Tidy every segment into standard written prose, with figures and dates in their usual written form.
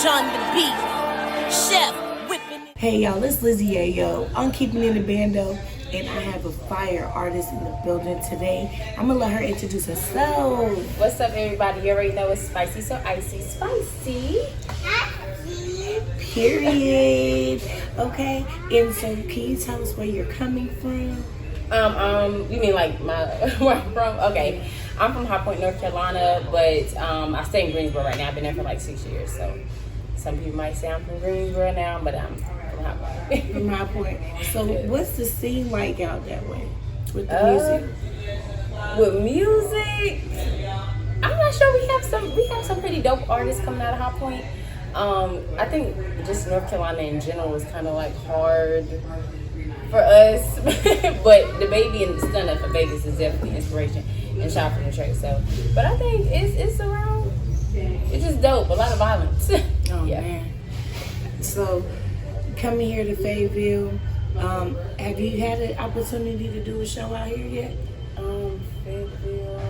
on the beat. Chef whipping it. Hey y'all, it's Lizzie Ayo. I'm Keepin in the Bando, and I have a fire artist in the building today. I'm gonna let her introduce herself. What's up, everybody? You already know it's spicy, so icy, spicy. Period. Okay, and so can you tell us where you're coming from? You mean like where I'm from? Okay, I'm from High Point, North Carolina, but I stay in Greensboro right now. I've been there for like 6 years, so some people might say I'm from Greensboro now, but I'm from High Point. From High Point. So what's the scene like out that way with the music? With music, I'm not sure. We have some pretty dope artists coming out of High Point. I think just North Carolina in general is kind of like hard for us, but the baby and the stunner for Vegas is definitely inspiration and shot from the track. So, but I think it's around. It's just dope. A lot of violence. Oh yeah. man. So coming here to Fayetteville, have you had an opportunity to do a show out here yet? Fayetteville.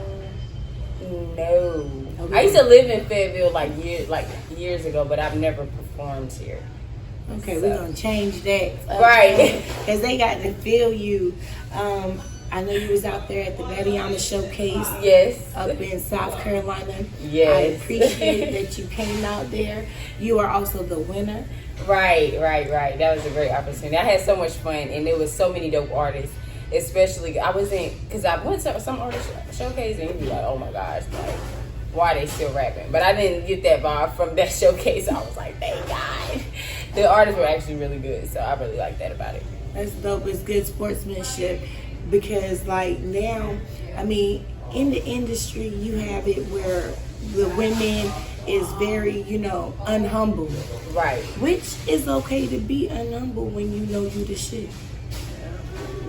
No. Okay. I used to live in Fayetteville years ago, but I've never performed here. Okay, So. we're gonna change that. Right. Because they got to feel you. I know you was out there at the Badiana Showcase. Yes. Up in South Carolina. Yes. I appreciate that you came out there. You are also the winner. Right. That was a great opportunity. I had so much fun, and there was so many dope artists. Especially, I went to some artist showcase, and you'd be like, oh my gosh, like, why are they still rapping? But I didn't get that vibe from that showcase. I was like, thank God. The artists were actually really good, so I really like that about it. That's dope. It's good sportsmanship because, like, now, I mean, in the industry, you have it where the women is very, unhumble. Right. Which is okay to be unhumble when you know you the shit.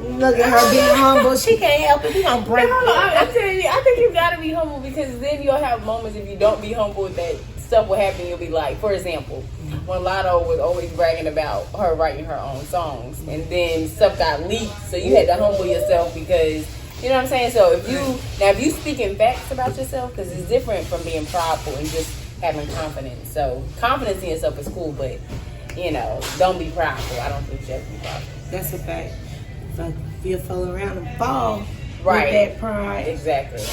Look at her being humble. She can't help it. We gonna break it. I'm telling you, I think you gotta be humble because then you'll have moments if you don't be humble that stuff will happen. You'll be like, for example, when Lotto was always bragging about her writing her own songs, and then stuff got leaked, so you had to humble yourself because you know what I'm saying. So if you speaking facts about yourself, because it's different from being prideful and just having confidence. So confidence in yourself is cool, but don't be prideful. I don't think you should be prideful. That's a fact. Like you'll fall around and fall Right. with that pride. Exactly.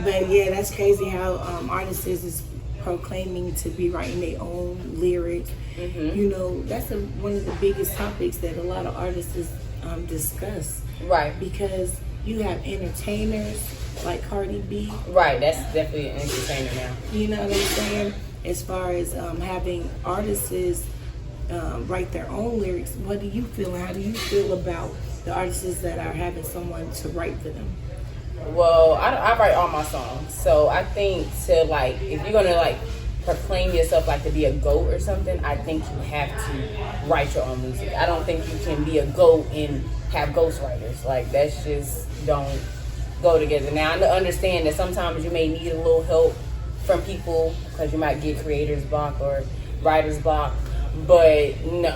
But yeah, that's crazy how artists is proclaiming to be writing their own lyrics. Mm-hmm. That's one of the biggest topics that a lot of artists discuss. Right. Because you have entertainers like Cardi B. Right. That's definitely an entertainer now. You know what I'm saying? As far as having artists write their own lyrics, what do you feel and how do you feel about the artists that are having someone to write for them? Well, I write all my songs, so I think if you're gonna proclaim yourself to be a GOAT or something, I think you have to write your own music. I don't think you can be a GOAT and have ghostwriters. That's just don't go together. Now I understand that sometimes you may need a little help from people because you might get creator's block or writer's block. But no,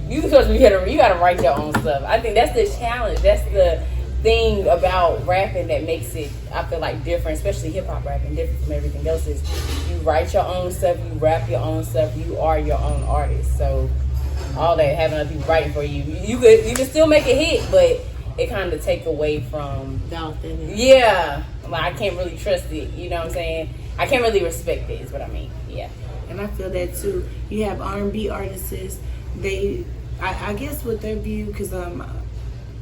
you gotta write your own stuff. I think that's the challenge. That's the thing about rapping that makes it, I feel like, different, especially hip hop rapping, different from everything else. Is you write your own stuff, you rap your own stuff, you are your own artist. So all that having other people writing for you, you can still make a hit, but it kind of take away from The authentic. Yeah, I can't really trust it. You know what I'm saying? I can't really respect it. Is what I mean. Yeah. And I feel that too. You have R&B artists. I guess with their view, because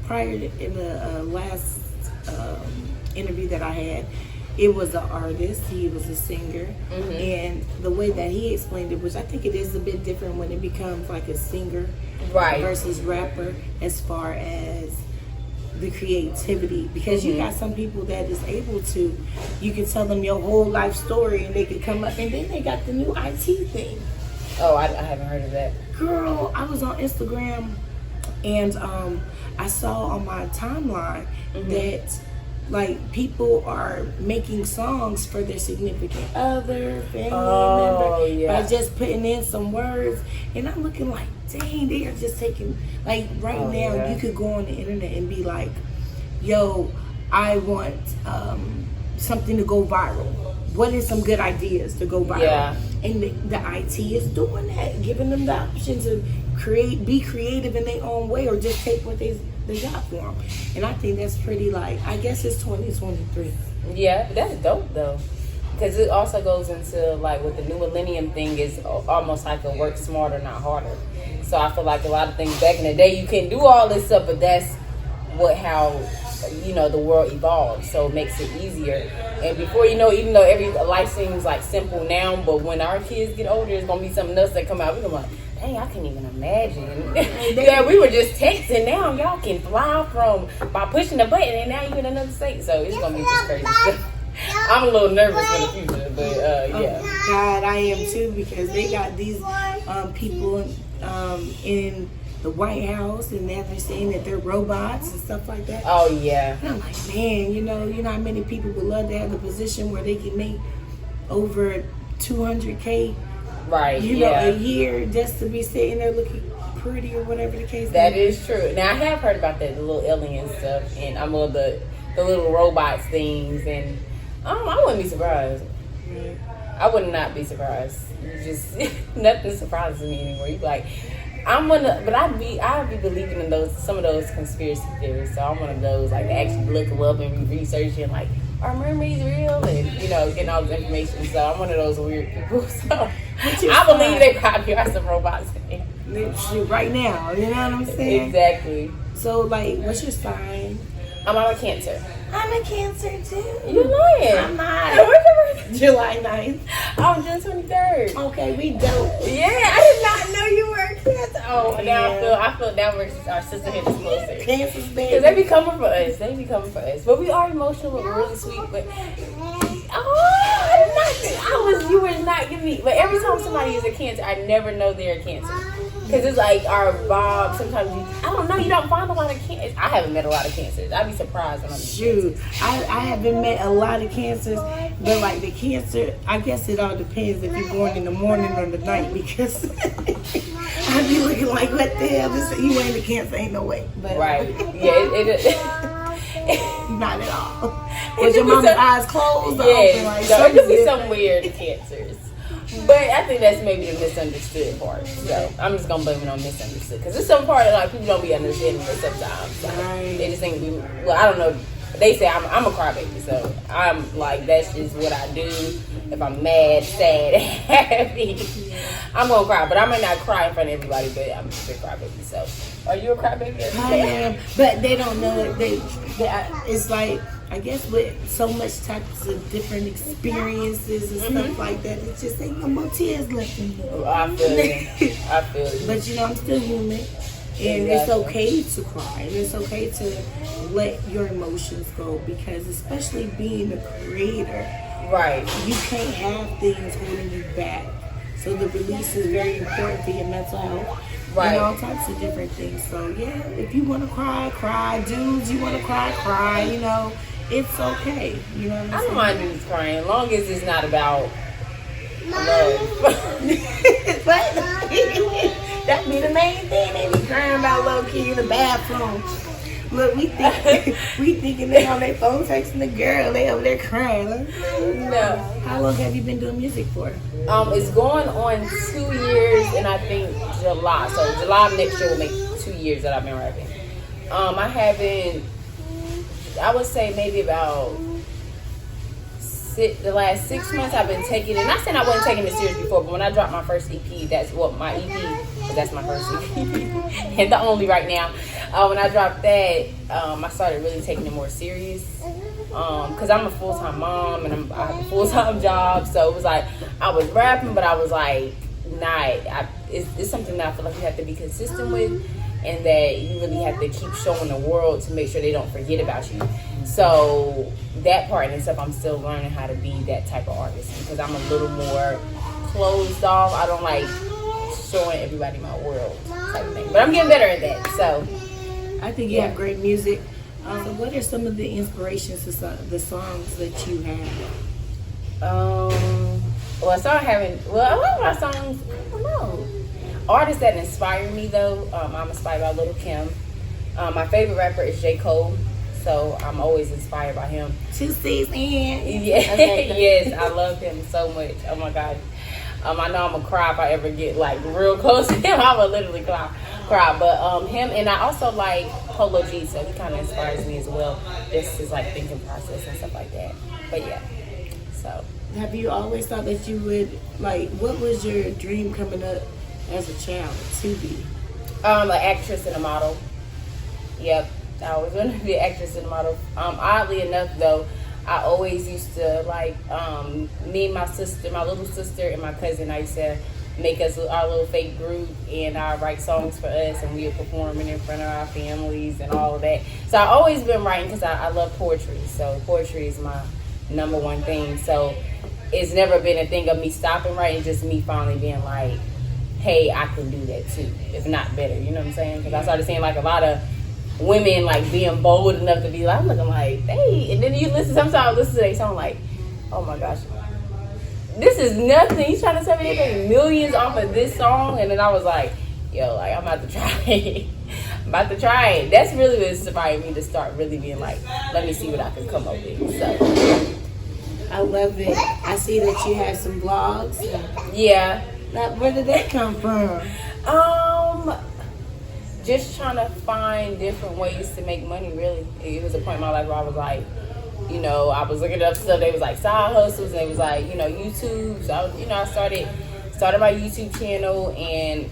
prior to, in the last interview that I had, it was an artist. He was a singer, and the way that he explained it, which I think it is a bit different when it becomes like a singer, Right. versus rapper, as far as the creativity, because you got some people that is able to, you can tell them your whole life story and they can come up, and then they got the new IT thing. Oh, I haven't heard of that. Girl, I was on Instagram and I saw on my timeline that people are making songs for their significant other, family member, by just putting in some words, and I'm looking like, dang, they are just taking, now you could go on the internet and be like, yo, I want something to go viral. what is some good ideas to go viral? Yeah. And the IT is doing that, giving them the option to be creative in their own way, or just take what they got for them. And I think that's pretty, like, I guess it's 2023. Yeah, but that's dope though, because it also goes into like with the new millennium thing is almost like a work smarter, not harder. So I feel like a lot of things back in the day you couldn't do all this stuff, but that's how the world evolved. So it makes it easier. And before you know, even though every life seems like simple now, but when our kids get older, it's gonna be something else that come out. We're gonna be like, dang, I can't even imagine. Yeah, we were just texting. Now y'all can fly by pushing the button, and now you're in another state. So it's gonna be just crazy. I'm a little nervous for the future, but yeah. Oh, God, I am too, because they got these people in the White House, and they're saying that they're robots and stuff like that. Oh yeah. And I'm like, man, you know how many people would love to have the position where they can make over $200K. Right. A year, just to be sitting there looking pretty or whatever the case. That is true. Now I have heard about that, the little alien stuff, and I'm on the little robots things, and I wouldn't be surprised. I would not be surprised. Just nothing surprises me anymore. You like, but I'd be believing in some of those conspiracy theories. So I'm one of those like to actually look them up and be researching like, are mermaids real, and getting all this information. So I'm one of those weird people. So I believe they probably are some robots in there. Right now, you know what I'm saying? Exactly. So like, what's your sign? I'm a Cancer. I'm a Cancer too. You're lying. I'm not. What's your birthday? July 9th. Oh, June 23rd. Okay, we dope. Yeah, I did not know you were a Cancer. Oh, now I feel now our sisterhood is closer. Cancer's baby. Because they be coming for us. But we are emotional, but we're really sweet. But you were not giving me. But every time somebody is a Cancer, I never know they're a Cancer. Because it's like our vibe. Sometimes I don't know. You don't find a lot of Cancers. I haven't met a lot of Cancers. I'd be surprised when I'm Shoot, I haven't met a lot of Cancers, but like the Cancer, I guess it all depends if you're born in the morning or the night, because I'd be looking like, what the hell? You ain't a Cancer, ain't no way. But, right? Yeah, it not at all. Was your mama's eyes closed? Yeah, Like, it could be some weird Cancers. But I think that's maybe the misunderstood part. So I'm just gonna blame it on misunderstood, because it's some part that like people don't be understanding it sometimes. Like, right. They just think I don't know. They say I'm a crybaby, so I'm like, that's just what I do. If I'm mad, sad, happy, I'm gonna cry. But I might not cry in front of everybody, but I'm a big crybaby. So, are you a crybaby? I am, but they don't know it. It's like, I guess with so much types of different experiences and stuff like that, it's just ain't no more tears left in me. I feel you. But I'm still human. And it's okay to cry, and it's okay to let your emotions go, because especially being a creator, right? You can't have things holding you back. So the release is very important for your mental health, right? And all types of different things. So yeah, if you want to cry. Dudes, you want to cry. It's okay. You know what I'm saying? I don't mind dudes crying, as long as it's not about love. But that be the main thing. They be crying about low key in the bathroom. Look, we thinking they on their phone texting the girl. They over there crying. No. How long have you been doing music for? It's going on 2 years, and I think July. So July of next year will make 2 years that I've been rapping. I would say maybe about the last 6 months I've been taking it. Not saying I wasn't taking it serious before, but when I dropped my first EP, that's my first EP, and the only right now. When I dropped that, I started really taking it more serious. Because I'm a full-time mom and I have a full-time job, so it was like I was rapping, but I was like, it's something that I feel like you have to be consistent with, and that you really have to keep showing the world to make sure they don't forget about you. So that part and stuff, I'm still learning how to be that type of artist, because I'm a little more closed off. I don't like showing everybody my world type of thing, but I'm getting better at that. So I think you have great music. What are some of the inspirations to the songs that you have? A lot of my songs, I don't know. Artists that inspire me though, I'm inspired by Lil' Kim. My favorite rapper is J. Cole. So I'm always inspired by him. 2 C's in. Yeah, Okay. yes, I love him so much. Oh my God. I know I'm gonna cry if I ever get like real close to him. I would literally cry. But him, and I also like Polo G, so he kind of inspires me as well. This is like thinking process and stuff like that. But yeah, so. Have you always thought that you would, like, what was your dream coming up as a child to be? An actress and a model. Yep, I always wanted to be an actress and a model. Oddly enough, though, I always used to like me and my sister, my little sister, and my cousin. I used to make us our little fake group, and I write songs for us, and we would perform it in front of our families and all of that. So I always been writing because I love poetry. So poetry is my number one thing. So it's never been a thing of me stopping writing, just me finally being like, hey, I can do that too, if not better. You know what I'm saying? Because I started seeing like a lot of women like being bold enough to be like, I'm looking like, hey, and then you sometimes listen to their song like, oh my gosh, this is nothing. He's trying to tell me they made millions off of this song, and then I was like, yo, like I'm about to try it. I'm about to try it. That's really what inspired me to start really being like, let me see what I can come up with. So I love it. I see that you have some blogs. yeah. Now, where did that come from? Just trying to find different ways to make money, really. It was a point in my life where I was like, you know, I was looking up stuff. They was like side hustles, and they was like, you know, YouTube. So, I started my YouTube channel, and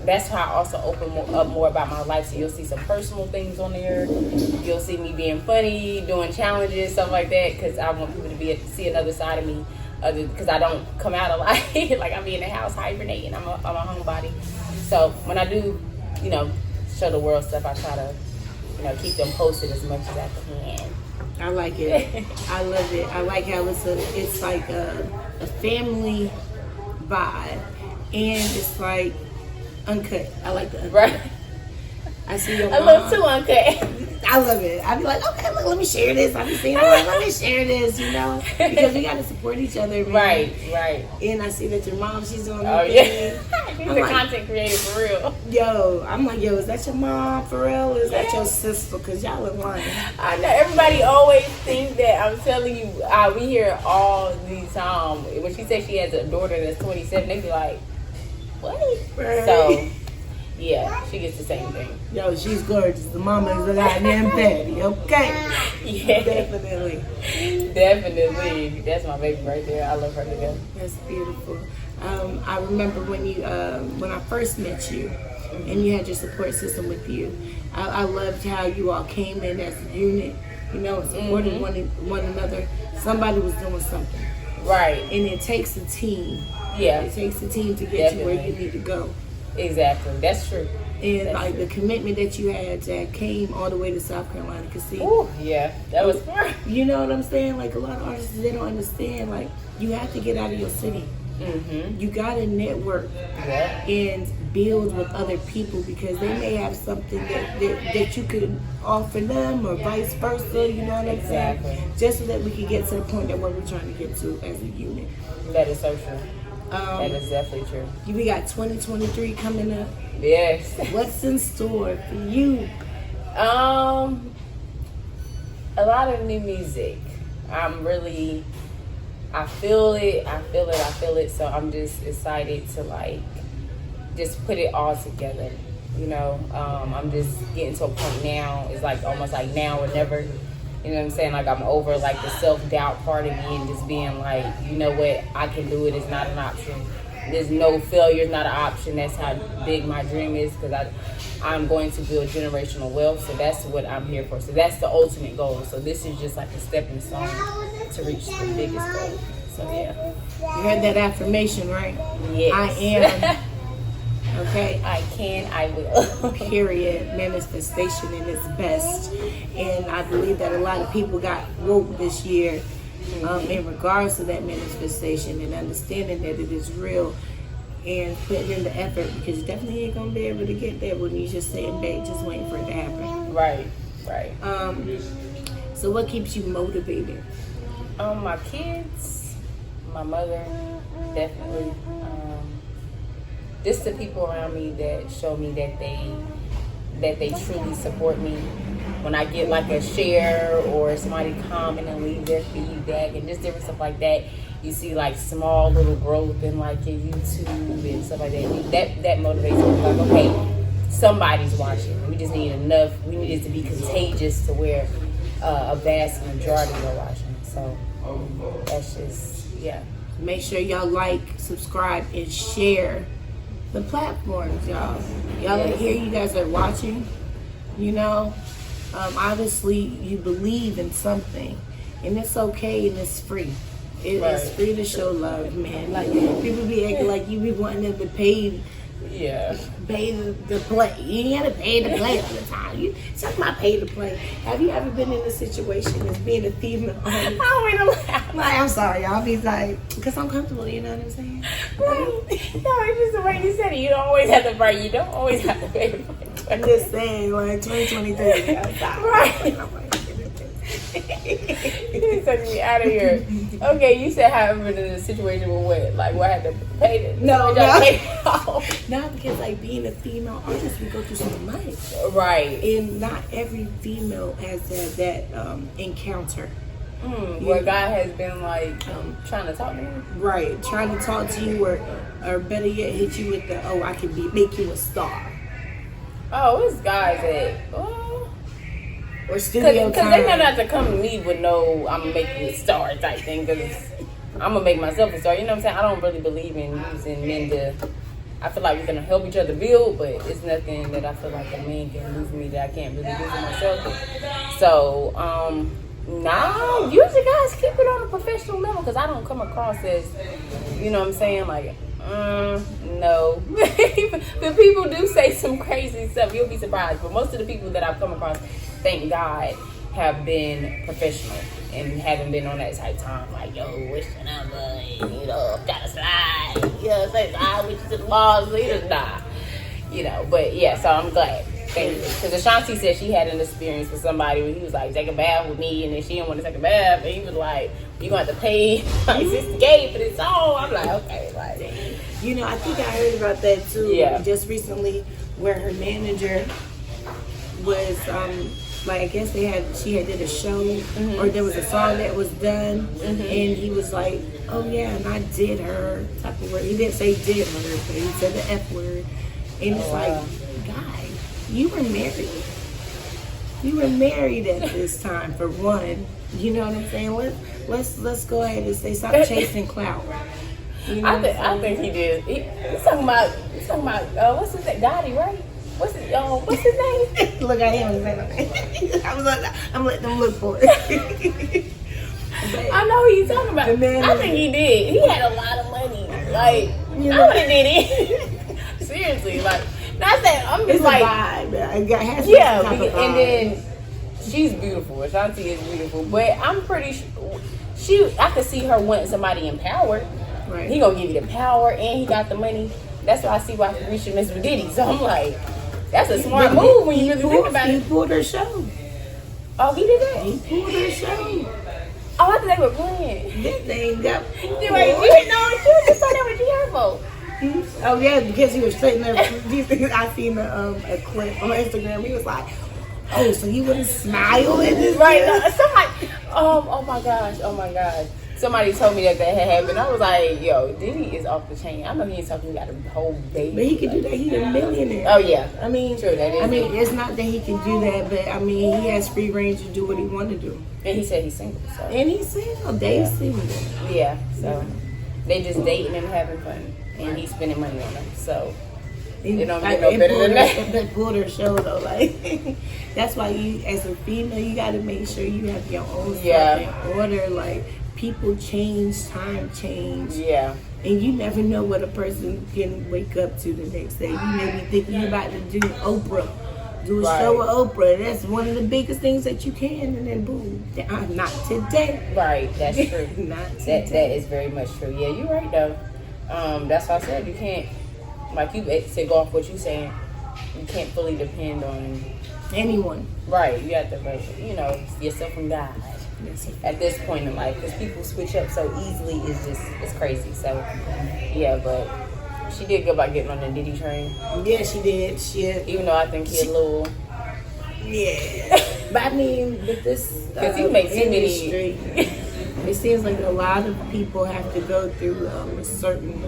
that's how I also open up more about my life. So you'll see some personal things on there. You'll see me being funny, doing challenges, stuff like that, because I want people to see another side of me. Because I don't come out a lot. Like I be in the house hibernating. I'm a homebody. So when I do, show the world stuff, I try to, keep them posted as much as I can. I like it. I love it. I like how it's like a family vibe, and it's like uncut. I like the uncut. Right. I see your mom. I love too uncut. I love it. I be like, okay, look, let me share this. I be seeing like, let me share this, because we got to support each other, man. Right. And I see that your mom, she's on the thing. She's a content creator for real. I'm like, is that your mom for real? Or is that your sister? Because y'all are lying. I know everybody always thinks that. I'm telling you, we hear all these times. When she says she has a daughter that's 27, they be like, what? Right. So. Yeah, she gets the same thing. Yo, she's gorgeous. The mama is a goddamn fatty, okay? Yeah. Definitely. That's my baby right there. I love her to death. That's beautiful. I remember when I first met you, and you had your support system with you. I loved how you all came in as a unit, supported one another. Somebody was doing something. Right. And it takes a team. Yeah. It takes a team to get you where you need to go. Exactly, that's true. And that's true. The commitment that you had that came all the way to South Carolina, cause see, yeah, that was fun. You know what I'm saying? Like a lot of artists, they don't understand. Like you have to get out of your city. Mm-hmm. You gotta network and build with other people, because they may have something that you could offer them, or vice versa. You know what I'm saying? Just so that we can get to the point that what we're trying to get to as a unit. That is so true. That is definitely true. We got 2023 coming up. Yes. What's in store for you? A lot of new music. I feel it. So I'm just excited to just put it all together. I'm just getting to a point now. It's like almost like now or never. You know what I'm saying? Like I'm over like the self-doubt part of me, and just being like, you know what, I can do it. It's not an option. There's no failure. It's not an option. That's how big my dream is, because I'm going to build generational wealth. So that's what I'm here for. So that's the ultimate goal. So this is just like a stepping stone to reach the biggest goal. So yeah. You heard that affirmation, right? Yes. I am. Okay. I can, I will. Period. Manifestation in its best. And I believe that a lot of people got woke this year in regards to that manifestation, and understanding that it is real, and putting in the effort, because you definitely ain't going to be able to get there when you just sitting back just waiting for it to happen. Right. So what keeps you motivated? My kids, my mother, definitely. Just the people around me that show me that they truly support me, when I get like a share or somebody comment and leave their feedback and just different stuff like that, you see like small little growth in like your YouTube and stuff like that. That motivates me. Like, okay, somebody's watching. We just need enough. We need it to be contagious to where a vast majority are watching. So that's just, yeah. Make sure y'all like, subscribe, and share the platforms, y'all. Y'all are here. You guys are watching. You know, obviously you believe in something, and it's okay and it's free. It's free to show love, man. Like people be acting like you be wanting them to pay. Yeah. Pay the play. You ain't gotta pay to play all the time. You talking about pay to play. Have you ever been in a situation as being a female artist? Like, I'm sorry, y'all. Be like, because I'm comfortable. You know what I'm saying? Right. No, it's just the way you said it. You don't always have to pay. You don't always have to pay to play. I'm just saying, like 2023. Right. You took me out of here. Okay, you said however in a situation with what? Like what I had to pay this? No. Not because like being a female artist, we go through so much. Right. And not every female has had that encounter. Where God has been like trying to talk to you? Right. Trying to talk to you or better yet hit you with the, I can make you a star. Oh, it's guys that or studio time. Because they know not to come to me with no, I'm making a star type thing. Because I'm going to make myself a star. You know what I'm saying? I don't really believe in using men to, I feel like we're going to help each other build. But it's nothing that I feel like a man can do for me that I can't really do for myself. So, nah, usually guys keep it on a professional level. Because I don't come across as, you know what I'm saying? Like, no. But people do say some crazy stuff. You'll be surprised. But most of the people that I've come across, thank God, have been professional and haven't been on that type of time. Like, yo, what's your number? You know, gotta slide. You know, say slide with you to the balls. Leaders, nah. You know, but yeah, so I'm glad. Thank you. Because Ashanti said she had an experience with somebody where he was like, take a bath with me, and then she didn't want to take a bath, and he was like, you're going to have to pay like $60K for this song. I'm like, okay, like. You know, I think I heard about that too. Yeah. Just recently, where her manager was, like, I guess she had did a show, or there was a song that was done, and he was like, oh yeah, and I did her type of word. He didn't say did her, but he said the F word. And it's like, guy, you were married. You were married at this time, for one. You know what I'm saying? Let's go ahead and say stop chasing clout. You know I think he did. He's talking about what's his name? Gotti, right? What's his name? Look at him. I'm letting them look for it. I know who you're talking about. I think he did. He had a lot of money. Like, I would have did it. Seriously, like, not that I'm just it's like, a vibe. And then she's beautiful. Ashanti is beautiful, but I'm pretty sure I could see her wanting somebody empowered. Right. He gonna give you the power, and he got the money. That's why I see why he reached Mr. Diddy. So I'm like, that's a smart move when you really think about it. He pulled her show. Oh, he did that? He pulled her show. Oh, I thought they were playing. That thing got You didn't know you just saw that with Guillermo. Oh yeah, because he was straight there. I seen a clip on Instagram. He was like, "Oh, so you wouldn't smile at this?" Right? Somebody. Oh my gosh. Somebody told me that had happened. I was like, "Yo, Diddy is off the chain." I know he ain't talking about a whole baby, but he can do that. He's a millionaire. Oh yeah. I mean, true. That is. I mean, it's not that he can do that, but I mean, he has free range to do what he want to do. And he said he's single. So. And he's single. Dave's single. Yeah. So they just dating and having fun, and he's spending money on them. So. It don't get no better than that. That pulled her show though, like that's why you, as a female, you got to make sure you have your own stuff in order. Like people change, time change, and you never know what a person can wake up to the next day. You may be thinking you're about to do Oprah, do a show with Oprah. That's one of the biggest things that you can, and then boom, not today. Right, that's true. Not today. That is very much true. Yeah, you're right though. That's why I said you can't. Like you said, go off what you're saying. You can't fully depend on anyone. Right. You have to, yourself from God. At this point in life, because people switch up so easily, it's crazy. So, yeah, but she did good by getting on the Diddy train. Yeah, she did. Even though I think he a little. Yeah. But I mean, with this he makes too many. industry, it seems like a lot of people have to go through a certain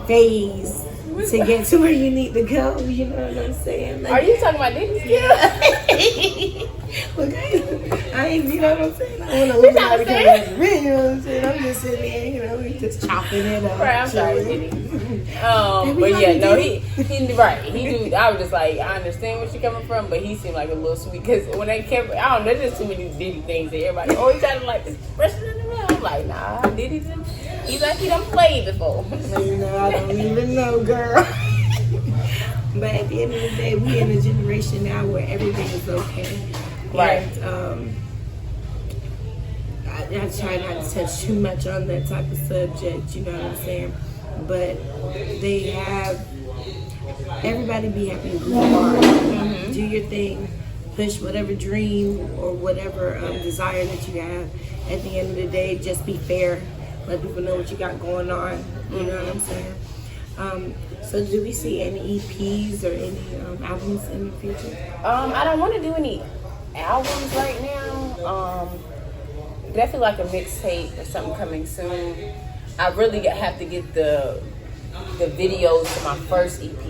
phase to get to where you need to go. You know what I'm saying? Like, Are you talking about Diddy? yeah. Look, I ain't, you know what I'm saying? I want to live out because it's real, you know what I'm saying? I'm just sitting there, you know, we just chopping it up. Right, I'm sorry, Diddy. But yeah, no, he right. He do. I was just like, I understand where she coming from, but he seemed like a little sweet because when they kept, I don't know, there's just too many Diddy things that everybody always trying to like express it in the mouth. I'm like, nah, Diddy, he's like he done played before. You know, I don't even know, girl. But at the end of the day, we in a generation now where everything is okay. Right. And I try not to touch too much on that type of subject, you know what I'm saying? But they have, everybody be happy who you are. Mm-hmm. Do your thing, push whatever dream or whatever desire that you have. At the end of the day, just be fair. Let people know what you got going on, you know what I'm saying? So do we see any EPs or any albums in the future? I don't want to do any albums right now. Definitely like a mixtape or something coming soon. I really have to get the videos for my first EP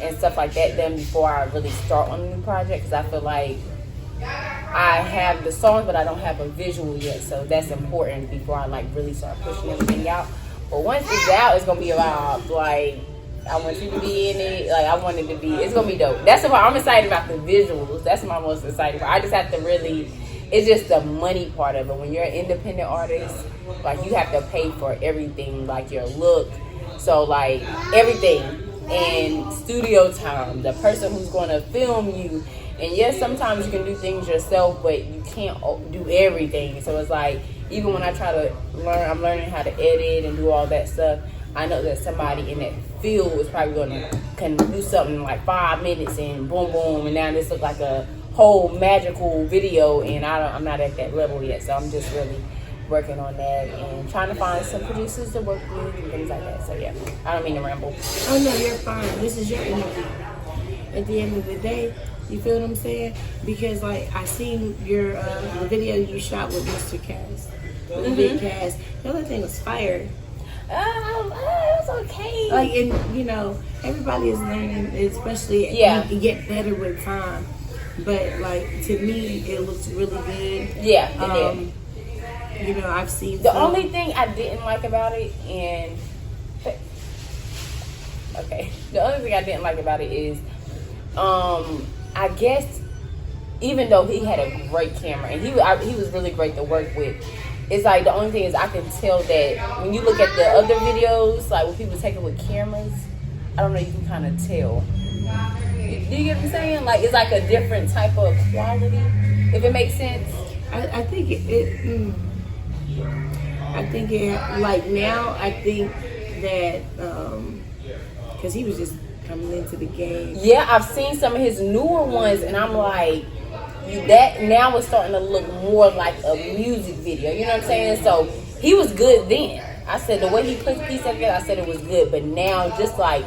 and stuff like that done before I really start on a new project, because I feel like I have the songs but I don't have a visual yet, so that's important before I like really start pushing everything out. But once it's out, it's gonna be about like, I want you to be in it. Like, I want it to be, it's gonna be dope. That's why I'm excited about the visuals. That's my most exciting part. I just have to really, it's just the money part of it. When you're an independent artist, like, you have to pay for everything, like your look. So, like, everything. And studio time, the person who's gonna film you. And yes, sometimes you can do things yourself, but you can't do everything. So it's like, even when I try to learn, I'm learning how to edit and do all that stuff. I know that somebody in that field is probably can do something in like 5 minutes and boom, boom, and now this looks like a whole magical video, and I'm not at that level yet. So I'm just really working on that and trying to find some producers to work with and things like that. So yeah, I don't mean to ramble. Oh no, you're fine. This is your interview. At the end of the day, you feel what I'm saying? Because like I seen your the video you shot with Mr. Cass, with Big Cass. The other thing was fire. It was okay. Like, and you know, everybody is learning, especially you get better with time. But like, to me, it looks really good. Yeah, it did. You know, I've seen the only thing I didn't like about it, and the only thing I didn't like about it is, I guess, even though he had a great camera and he was really great to work with, it's like the only thing is I can tell that when you look at the other videos, like when people take it with cameras, I don't know, you can kind of tell. Do you get what I'm saying? Like, it's like a different type of quality, if it makes sense. I think I think it, like now, I think that, because he was just coming into the game. Yeah, I've seen some of his newer ones, and I'm like, that now is starting to look more like a music video. You know what I'm saying? So he was good then. I said the way he put the piece together, I said it was good. But now, just like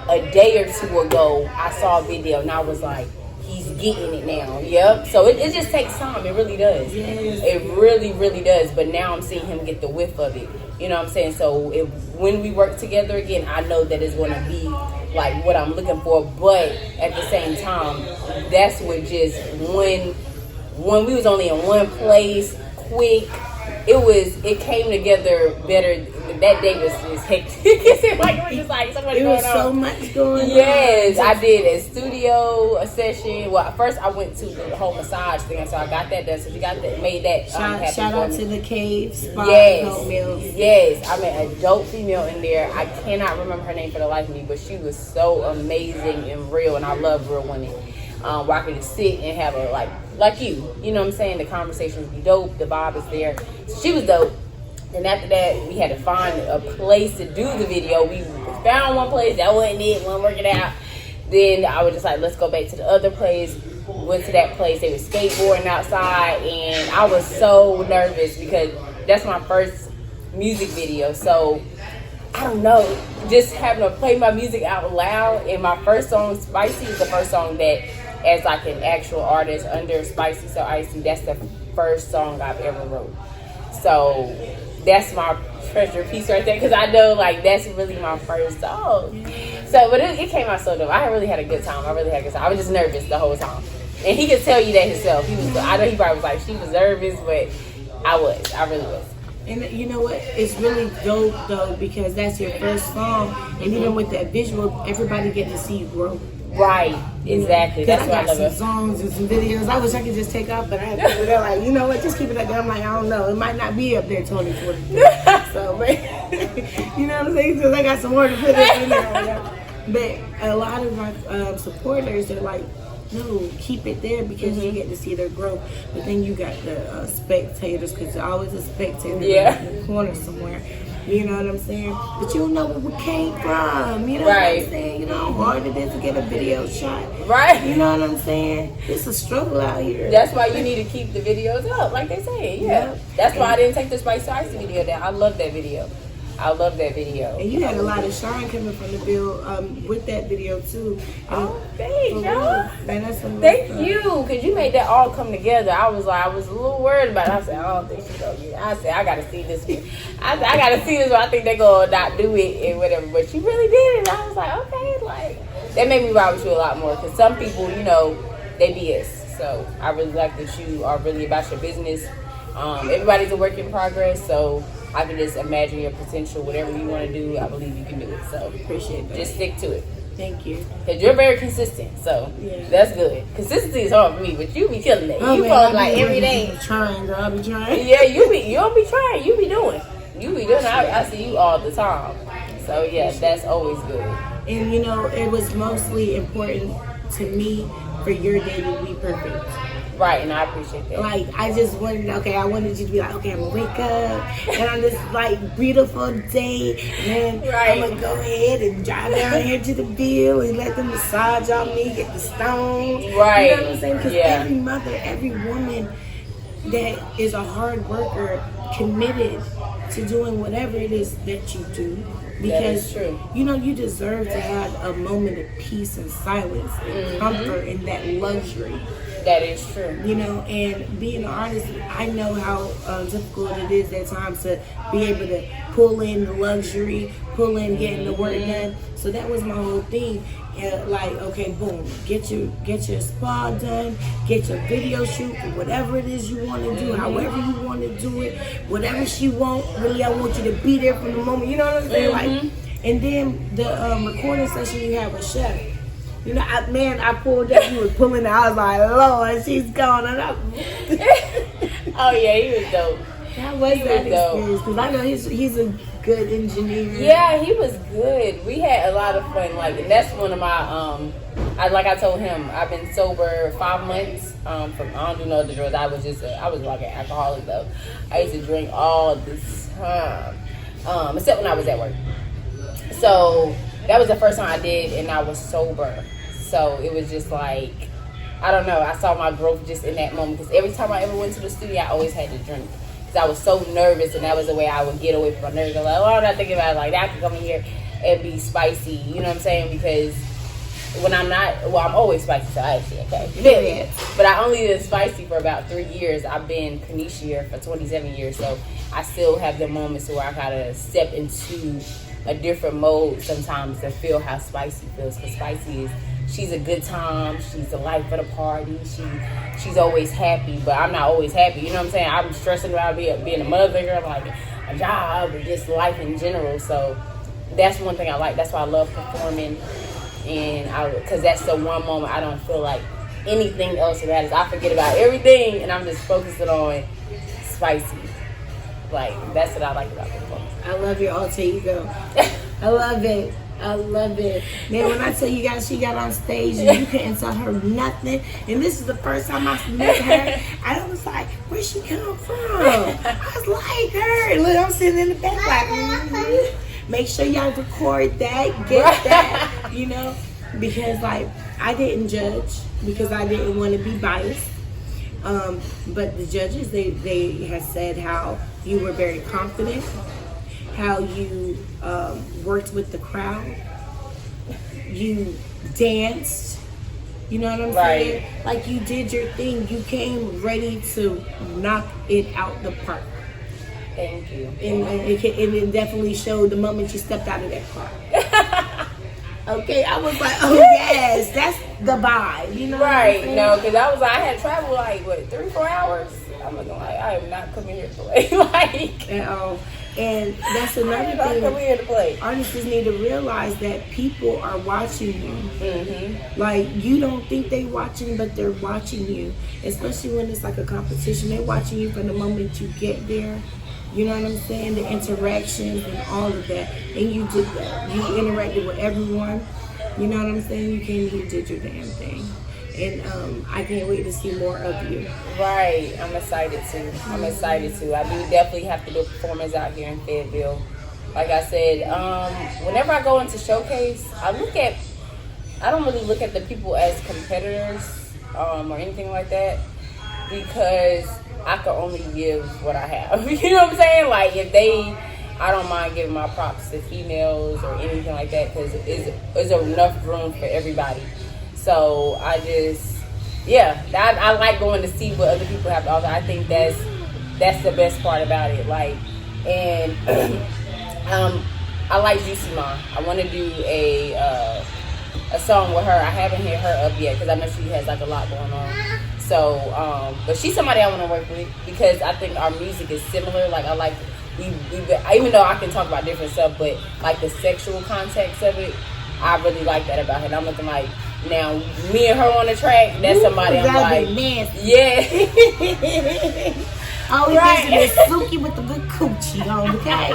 a day or two ago, I saw a video, and I was like, he's getting it now. Yep. So it just takes time. It really does. Yes. It really, really does. But now I'm seeing him get the whiff of it. You know what I'm saying? So when we work together again, I know that it's going to be like what I'm looking for. But at the same time, that's what just when we was only in one place, quick. It came together better. That day was hectic. It seemed like it was just like so much going on. So much going on. Yes, I did a studio session. Well, first I went to the whole massage thing, so I got that done. So you got that, made that. Shout out to the Cave Spot. Yes, I met a dope female in there. I cannot remember her name for the life of me, but she was so amazing and real, and I love real women. Where I could just sit and have a like you know what I'm saying? The conversations be dope, the vibe is there. So she was dope. And after that, we had to find a place to do the video. We found one place, that wasn't it, wasn't working out. Then I was just like, let's go back to the other place. Went to that place, they were skateboarding outside, and I was so nervous because that's my first music video. So I don't know, just having to play my music out loud. And my first song, Spicy, is the first song that, as like an actual artist under Spicy So Icy, that's the first song I've ever wrote. So that's my treasure piece right there, because I know like that's really my first song. So, but it came out so dope. I really had a good time. I was just nervous the whole time, and he could tell you that himself. I know he probably was like, she was nervous, but I really was. And you know what? It's really dope though, because that's your first song, and even with that visual, everybody get to see you grow. Right, exactly. That's what I love. I got some songs and some videos. I wish I could just take off, but I had people that like, you know what? Just keep it up there. I'm like, I don't know. It might not be up there 2020. So, but, you know what I'm saying? Because I got some more to put in there. But a lot of my supporters, they're like, no, keep it there, because you get to see their growth. But then you got the spectators, because there's always a spectator in the corner somewhere. You know what I'm saying? But you don't know where we came from. You know what I'm saying? You know how hard it is to get a video shot. Right. You know what I'm saying? It's a struggle out here. That's why you need to keep the videos up, like they say. Yeah. That's why I didn't take the Spicy Icy video down. I love that video. And you had a lot of shine coming from the bill with that video too. Oh, thanks, y'all. Man, that's thank you, because you made that all come together. I was a little worried about it. I said, I don't think she's gonna get it. I said, I gotta see this one. I gotta see this one. I think they're gonna not do it and whatever. But she really did it. And I was like, okay, like that made me ride with you a lot more, because some people, you know, they BS. So I really like that you are really about your business. Everybody's a work in progress, so I can just imagine your potential. Whatever you want to do, I believe you can do it. So appreciate that. Just stick to it. Thank you. Because you're very consistent, so that's good. Consistency is hard for me, but you be killing it. You post like every day. I'm trying, girl. I'll be trying. Yeah, you don't be trying. You be doing. I see you all the time. So yeah, that's always good. And you know, it was mostly important to me for your day to be perfect. Right, and I appreciate that. Like, I just wanted, I wanted you to be like, okay, I'm gonna wake up and on this like beautiful day, and then I'm gonna go ahead and drive down here to the Bill and let them massage on me, get the stones. Right. You know what I'm saying? Because every mother, every woman that is a hard worker, committed to doing whatever it is that you do. Because, you know, you deserve to have a moment of peace and silence and comfort and that luxury. That is true. You know, and being an artist, I know how difficult it is at times to be able to pull in the luxury, pull in getting the work done. So that was my whole thing. Like, okay, boom, get your spa done, get your video shoot, whatever it is you want to do, however you want to do it, whatever she wants. Really, I want you to be there from the moment. You know what I'm saying? Like, and then the recording session you have with Chef. You know, I pulled up. You was pulling out. I was like, Lord, she's gone. Oh yeah, he was dope. That was that experience, because I know he's a good engineer. Yeah, he was good. We had a lot of fun. Like, and that's one of my like I told him, I've been sober 5 months. From I don't do no other drugs. I was like an alcoholic though. I used to drink all the time, except when I was at work. So that was the first time I did, and I was sober. So it was just like, I don't know. I saw my growth just in that moment, because every time I ever went to the studio, I always had to drink. Because I was so nervous, and that was the way I would get away from my nerves. I was like, oh, I'm not thinking about it like that. I can come in here and be spicy. You know what I'm saying? Because when I'm not, I'm always spicy, so I see, okay? But I only did spicy for about 3 years. I've been Kanisha for 27 years, so I still have the moments where I gotta step into a different mode sometimes to feel how spicy feels. Because spicy is, she's a good time, she's the life of the party, she's always happy, but I'm not always happy, you know what I'm saying? I'm stressing about being a mother, I'm like a job or just life in general. So that's one thing I like. That's why I love performing, and because that's the one moment I don't feel like anything else matters. I forget about everything and I'm just focusing on spicy. Like, that's what I like about performing. I love your alter ego. I love it. I love it. Man, when I tell you guys she got on stage and you couldn't tell her nothing, and this is the first time I met her, I was like, where'd she come from? I was like her. Look, I'm sitting in the back like, Make sure y'all record that, get that, you know, because like, I didn't judge because I didn't want to be biased. But the judges, they had said how you were very confident, how you worked with the crowd. You danced. You know what I'm saying? Like you did your thing. You came ready to knock it out the park. Thank you. And it definitely showed the moment you stepped out of that car. Okay, I was like, oh yes, that's the vibe. You know? Right. No, because I had traveled like 3-4 hours. I'm like, I am not coming here to play. Like, and that's another I'm not thing. coming here to play. Artists need to realize that people are watching you. Mm-hmm. Like, you don't think they watching, but they're watching you. Especially when it's like a competition. They're watching you from the moment you get there. You know what I'm saying? The interactions and all of that. And you did that. You interacted with everyone. You know what I'm saying? You came here and did your damn thing. And I can't wait to see more of you. Right. I'm excited too. I do definitely have to do a performance out here in Fayetteville. Like I said, whenever I go into showcase, I don't really look at the people as competitors or anything like that, because I can only give what I have. You know what I'm saying? Like, I don't mind giving my props to females or anything like that, because there's enough room for everybody. So I like going to see what other people have to offer. I think that's the best part about it. Like, and I like Juicy Ma. I want to do a song with her. I haven't hit her up yet because I know she has like a lot going on. So, but she's somebody I want to work with because I think our music is similar. Like, I like even though I can talk about different stuff, but like the sexual context of it, I really like that about her. And I'm looking like, now me and her on the track, that's somebody I'm like, yeah. Always right. Suki with the good coochie on, okay?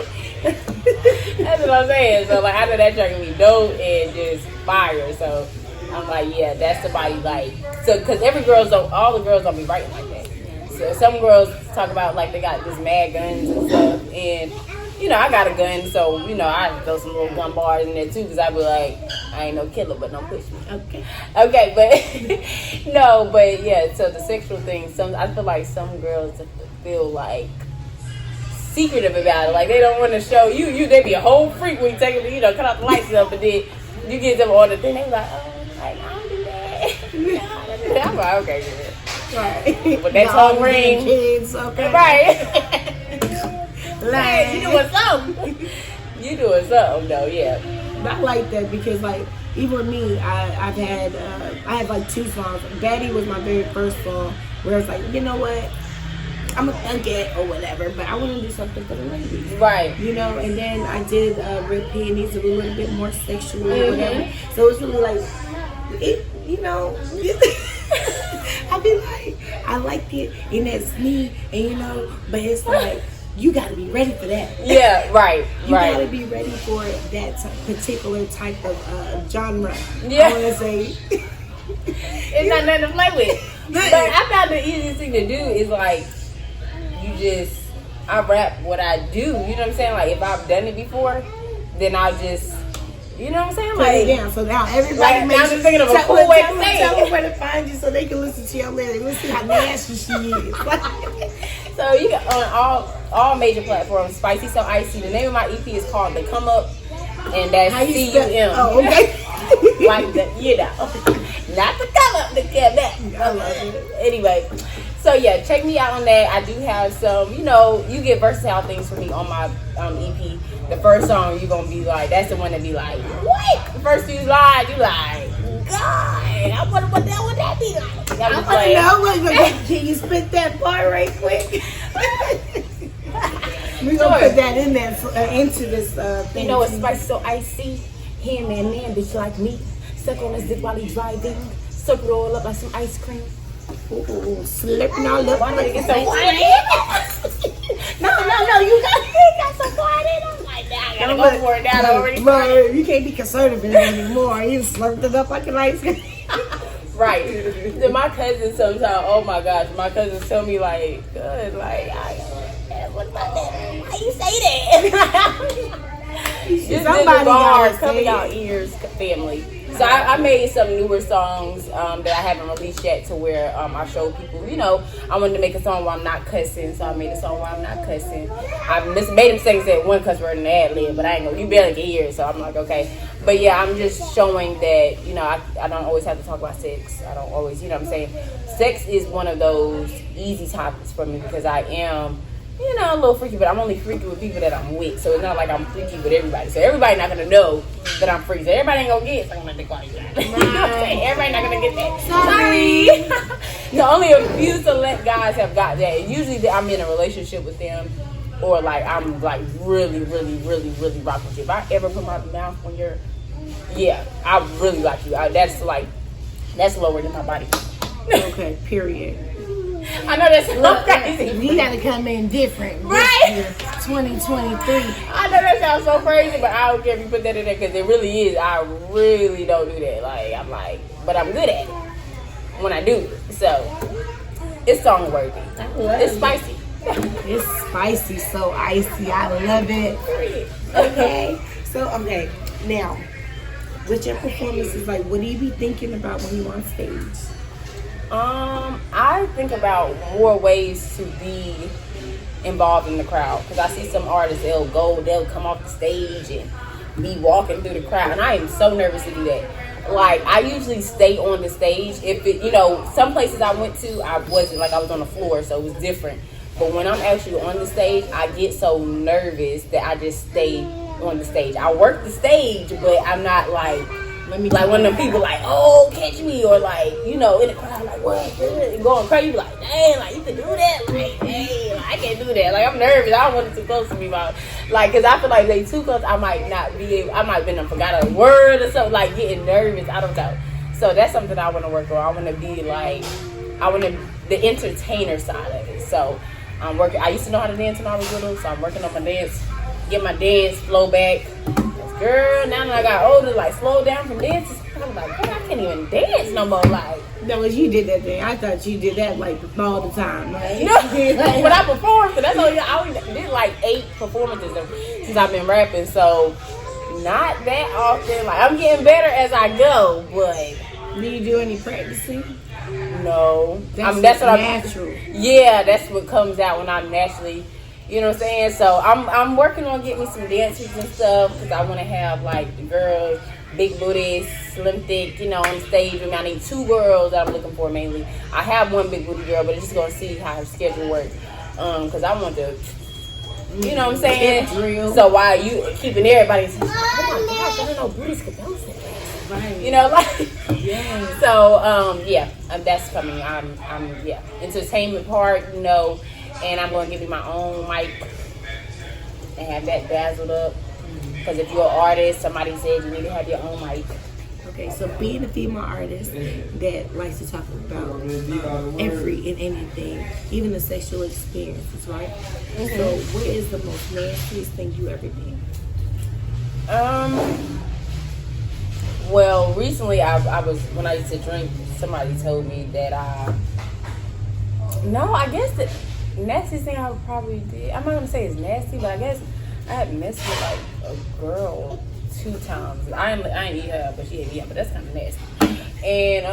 That's what I'm saying. So like, I know that track can be dope and just fire. So I'm like, yeah, that's somebody like, so because all the girls don't be writing like that. So some girls talk about like they got this mad guns and stuff, and you know, I got a gun, so you know, I throw some little gun bars in there too, because I be like, I ain't no killer, but don't push me. Okay, but no, but yeah. So the sexual thing, I feel like some girls feel like secretive about it, like they don't want to show you. They be a whole freak when you take them, you know, cut off the lights up, and then you get them on the thing. They be like, oh, like, I don't do that. I'm like, okay, good. Right. But that tongue ring, kids, okay. Right. Like, you doing something though, yeah. But I like that because like even with me, I had like 2 songs. Daddy was my very first song where it's like, you know what, I'm a thug it or whatever, but I want to do something for the ladies, right? You know. And then I did Red Panties, a little bit more sexual or whatever. So it's really like it, you know. I be like, I like it, and that's me, and you know, but it's like, you gotta be ready for that. Yeah, right, you gotta be ready for that particular type of genre. Yeah. I wanna say. It's not nothing to play with. But I found the easiest thing to do is like, I rap what I do. You know what I'm saying? Like, if I've done it before, then I'll just, you know what I'm saying? Like, yeah. So now everybody makes. I'm just thinking of a cool way to say it. Tell them where to find you so they can listen to your lyrics. Let's see how nasty she is. So you got on all major platforms, Spicy So Icy. The name of my EP is called The Come Up, and that's CUM. Oh, okay. Like the, you know, not the come up, the come back. I love it. Anyway, so yeah, check me out on that. I do have some, you know, you get versatile things from me on my EP. The first song you're gonna be like, that's the one that be like, what? The first few lines, you like, God, I wonder what that would that be like. I want to know. Can you spit that part right quick? We're gonna put that in there into this thing. You know, it's Spicy So Icy. Him and man, bitch like me. Suck on his dick while he driving. Suck it all up like some ice cream. Ooh, slipping all up. Why Like get so quiet? No, you got so quiet in. I'm like, nah, I gotta go for it now. I already bro, you can't be conservative anymore. You slurped it up like an ice cream. Right. Then my cousins sometimes, oh my gosh, my cousins tell me like, good, like, what about that? Why you say that? This is the bar coming out ears, family. So I made some newer songs that I haven't released yet, to where I showed people, I wanted to make a song where I'm not cussing, so I made a song where I'm not cussing. I made them sing that one cuss word in the ad lib, but I ain't gonna, you barely can hear it, so I'm like, okay. But yeah, I'm just showing that, I don't always have to talk about sex. I don't always, what I'm saying? Sex is one of those easy topics for me, because I am, a little freaky, but I'm only freaky with people that I'm with. So it's not like I'm freaky with everybody. So everybody not gonna know that I'm freaky. So everybody ain't gonna get it. So I'm gonna be quiet. You know what I'm saying? Everybody not gonna get that. Sorry. No, only a few select guys have got that. Usually I'm in a relationship with them, or like I'm like really, really, really, really rock with you. If I ever put my mouth on your, I really like you. That's lower than my body. Okay, period. I know that's so crazy. We gotta come in different. Right? 2023. I know that sounds so crazy, but I don't care if you put that in there, because it really is. I really don't do that. But I'm good at it when I do it. So it's song worthy. It's spicy. It's spicy, so icy. I love it. Okay. So now, with your performances, like, what do you be thinking about when you're on stage? I think about more ways to be involved in the crowd, because I see some artists, they'll come off the stage and be walking through the crowd, and I am so nervous to do that. Like, I usually stay on the stage. If it, some places I went to, I wasn't, like, I was on the floor, so it was different. But when I'm actually on the stage, I get so nervous that I just stay on the stage. I work the stage, but I'm not like one of them people like, oh, catch me, or like, in the crowd, like, what, going crazy. You be like, dang, like, you can do that, like, dang, like, I can't do that. Like, I'm nervous. I don't want it too close to me, because I feel like they too close, I might not be able, I might have been forgot a word or something, like, getting nervous. I don't know. So that's something I want to work on. I want to be like, the entertainer side of it. So I'm working. I used to know how to dance when I was little, so I'm working on my dance, get my dance flow back. Girl, now that I got older, like, slow down from dancing, I'm like, I can't even dance no more. Like, no, you did that thing. I thought you did that like all the time. Right? When I performed, that's only, I only did like 8 performances since I've been rapping, so not that often. Like, I'm getting better as I go, but do you do any practicing? No, that's what natural. Yeah, that's what comes out when I'm naturally. You know what I'm saying? So I'm working on getting me some dancers and stuff, because I want to have like the girls, big booties, slim thick, on stage. I mean, I need 2 girls that I'm looking for mainly. I have one big booty girl, but I'm just gonna see how her schedule works. Because I want to, you know what I'm saying? So while you keeping everybody, oh my gosh, I didn't know booties could dance like that. Yeah. So that's coming. I'm entertainment part, and I'm going to give me my own mic and have that dazzled up. Because if you're an artist, somebody said you need to have your own mic. Okay, so being a female artist that likes to talk about every and anything, even the sexual experiences, right? Mm-hmm. So what is the most nastiest thing you ever did? Well, recently when I used to drink, somebody told me that I guess the nastiest thing I probably did, I'm not gonna say it's nasty, but I guess I had messed with like a girl 2 times. I ain't eat her, but she ate me up, but that's kind of nasty. And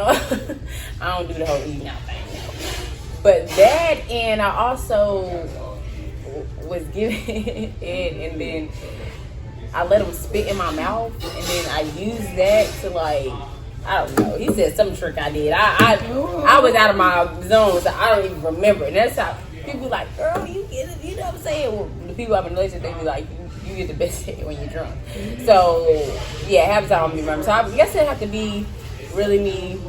I don't do the whole eating out thing, But that, and I also was giving it, and then I let him spit in my mouth, and then I used that to, like, I don't know. He said some trick I did. I was out of my zone, so I don't even remember. And that's how people be like, girl, you get it. You know what I'm saying? Well, the people I'm in a relationship, they be like, you get the best hit when you're drunk. So, yeah, half the time I don't remember. So I guess it have to be really me